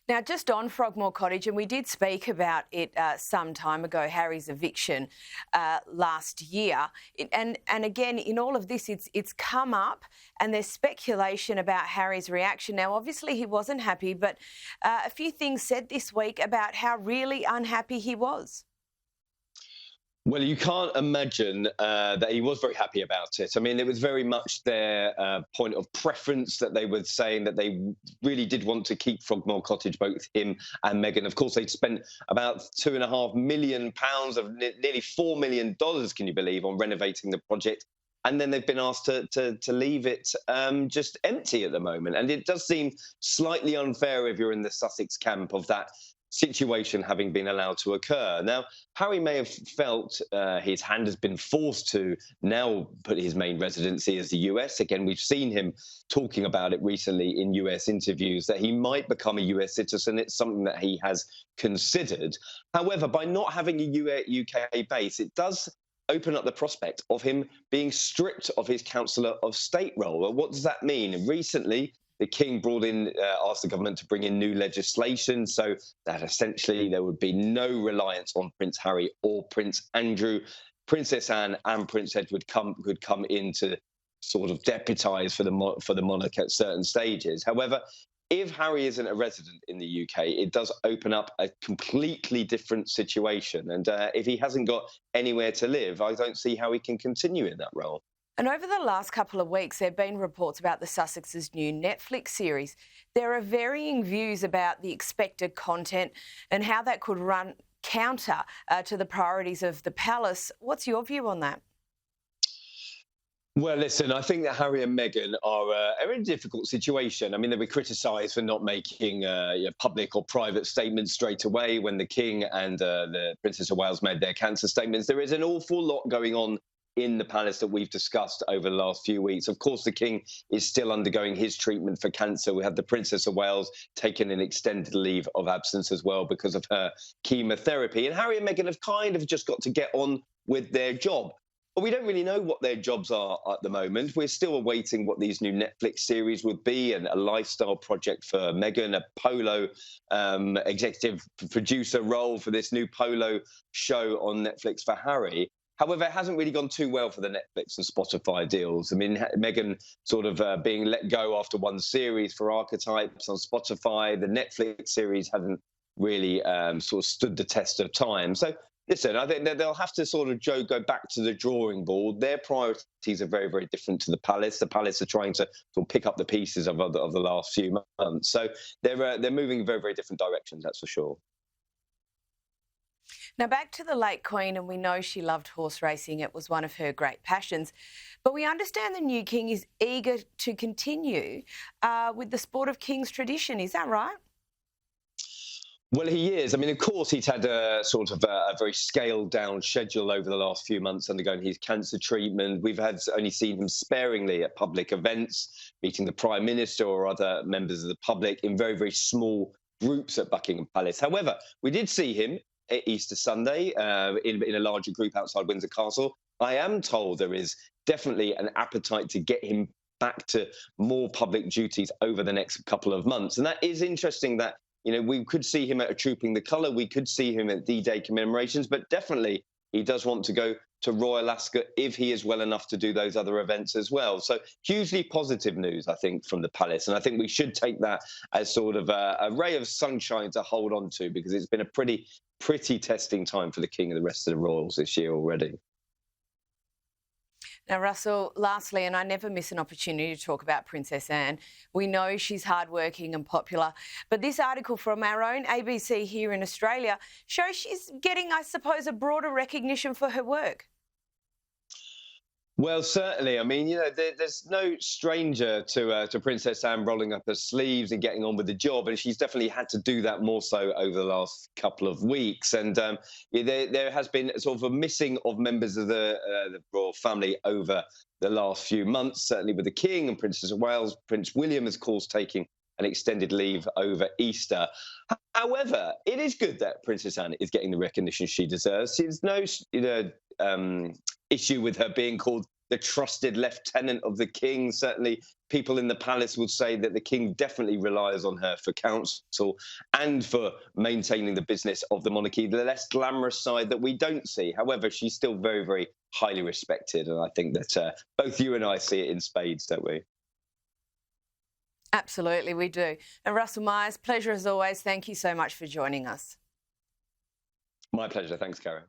Now, just on Frogmore Cottage, and we did speak about it some time ago, Harry's eviction last year. And again, in all of this, it's come up and there's speculation about Harry's reaction. Now, obviously, he wasn't happy, but a few things said this week about how really unhappy he was. Well, you can't imagine that he was very happy about it. I mean, it was very much their point of preference that they were saying that they really did want to keep Frogmore Cottage, both him and Meghan. Of course, they'd spent about £2.5 million of nearly $4 million, can you believe, on renovating the project. And then they've been asked to leave it just empty at the moment. And it does seem slightly unfair if you're in the Sussex camp of that situation having been allowed to occur. Now, Harry may have felt his hand has been forced to now put his main residency as the US. Again, we've seen him talking about it recently in US interviews that he might become a US citizen. It's something that he has considered. However, by not having a UK base, it does open up the prospect of him being stripped of his Councillor of State role. Well, what does that mean? Recently, the King asked the government to bring in new legislation so that essentially there would be no reliance on Prince Harry or Prince Andrew. Princess Anne and Prince Edward could come in to sort of deputise for the monarch at certain stages. However, if Harry isn't a resident in the UK, it does open up a completely different situation. And if he hasn't got anywhere to live, I don't see how he can continue in that role. And over the last couple of weeks, there have been reports about the Sussexes' new Netflix series. There are varying views about the expected content and how that could run counter to the priorities of the palace. What's your view on that? Well, listen, I think that Harry and Meghan are in a difficult situation. I mean, they were criticised for not making public or private statements straight away when the King and the Princess of Wales made their cancer statements. There is an awful lot going on in the palace that we've discussed over the last few weeks. Of course, the King is still undergoing his treatment for cancer. We had the Princess of Wales taking an extended leave of absence as well because of her chemotherapy. And Harry and Meghan have kind of just got to get on with their job. But we don't really know what their jobs are at the moment. We're still awaiting what these new Netflix series would be, and a lifestyle project for Meghan, a polo executive producer role for this new polo show on Netflix for Harry. However, it hasn't really gone too well for the Netflix and Spotify deals. I mean, Meghan sort of being let go after one series for Archetypes on Spotify. The Netflix series hasn't really sort of stood the test of time. So, listen, I think that they'll have to sort of, go back to the drawing board. Their priorities are very, very different to the palace. The palace are trying to sort of pick up the pieces of the last few months. So they're moving in very, very different directions, that's for sure. Now, back to the late Queen, and we know she loved horse racing. It was one of her great passions. But we understand the new King is eager to continue with the Sport of Kings tradition. Is that right? Well, he is. I mean, of course, he's had a sort of a very scaled-down schedule over the last few months, undergoing his cancer treatment. We've only seen him sparingly at public events, meeting the Prime Minister or other members of the public in very, very small groups at Buckingham Palace. However, we did see him at Easter Sunday in a larger group outside Windsor Castle. I am told there is definitely an appetite to get him back to more public duties over the next couple of months. And that is interesting that, you know, we could see him at a Trooping the Colour, we could see him at D-Day commemorations, but definitely he does want to go to Royal Ascot if he is well enough to do those other events as well. So hugely positive news, I think, from the palace. And I think we should take that as sort of a ray of sunshine to hold on to, because it's been a pretty testing time for the King and the rest of the royals this year already. Now, Russell, lastly, and I never miss an opportunity to talk about Princess Anne. We know she's hardworking and popular, but this article from our own ABC here in Australia shows she's getting, I suppose, a broader recognition for her work. Well, certainly. I mean, you know, there's no stranger to Princess Anne rolling up her sleeves and getting on with the job, and she's definitely had to do that more so over the last couple of weeks. And there has been sort of a missing of members of the royal family over the last few months, certainly with the King and Princess of Wales. Prince William, of course, taking an extended leave over Easter. However, it is good that Princess Anne is getting the recognition she deserves. There's no issue with her being called the trusted lieutenant of the King. Certainly, people in the palace will say that the king definitely relies on her for counsel and for maintaining the business of the monarchy, the less glamorous side that we don't see. However, she's still very, very highly respected. And I think that both you and I see it in spades, don't we? Absolutely, we do. And Russell Myers, pleasure as always. Thank you so much for joining us. My pleasure. Thanks, Karen.